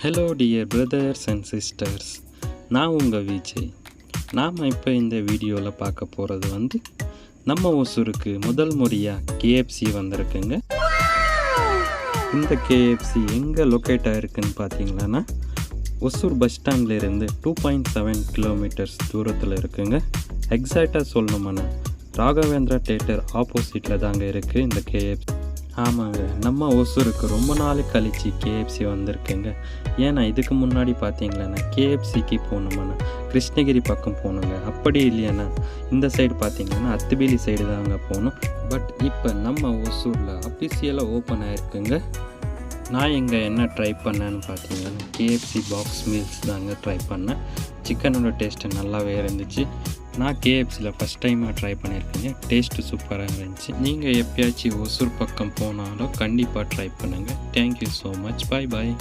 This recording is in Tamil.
Hello dear brothers and sisters, நான் உங்கள் விஜய். நாம் இப்போ இந்த வீடியோவில் பார்க்க போகிறது நம்ம ஒசூருக்கு முதல் முறையாக KFC வந்திருக்குங்க. இந்த KFC எங்கே லொக்கேட் ஆகிருக்குன்னு பார்த்தீங்கன்னா ஒசூர் பஸ் ஸ்டாண்ட்லேருந்து 2.7 கிலோமீட்டர்ஸ் தூரத்தில் இருக்குங்க. எக்ஸாக்டாக சொல்லணுமாண்ணா ராகவேந்திரா தேட்டர் ஆப்போசிட்டில் தாங்க இருக்குது இந்த KFC. ஆமாங்க, நம்ம ஒசூருக்கு ரொம்ப நாள் கழிச்சு KFC வந்திருக்குங்க. ஏன்னா இதுக்கு முன்னாடி பார்த்தீங்களேண்ணா KFCக்கு போகணுமாண்ணா கிருஷ்ணகிரி பக்கம் போகணுங்க. அப்படி இல்லையாண்ணா இந்த சைடு பார்த்தீங்கன்னா அத்துபேலி சைடு தாங்க போகணும். பட் இப்போ நம்ம ஒசூரில் அஃபிஷியலாக ஓப்பன் ஆகிருக்குங்க. நான் இங்கே என்ன ட்ரை பண்ணேன்னு பார்த்தீங்கன்னா KFC பாக்ஸ் மீல்ஸ் தாங்க ட்ரை பண்ணேன். சிக்கனோட டேஸ்ட்டு நல்லாவே இருந்துச்சு. நான் KFCயில் ஃபஸ்ட் டைமாக ட்ரை பண்ணியிருக்கேங்க. டேஸ்ட்டு சூப்பராக இருந்துச்சு. நீங்கள் எப்பயாச்சும் ஒசூர் பக்கம் போனாலும் கண்டிப்பாக ட்ரை பண்ணுங்கள். Thank you so much. பாய் பாய்.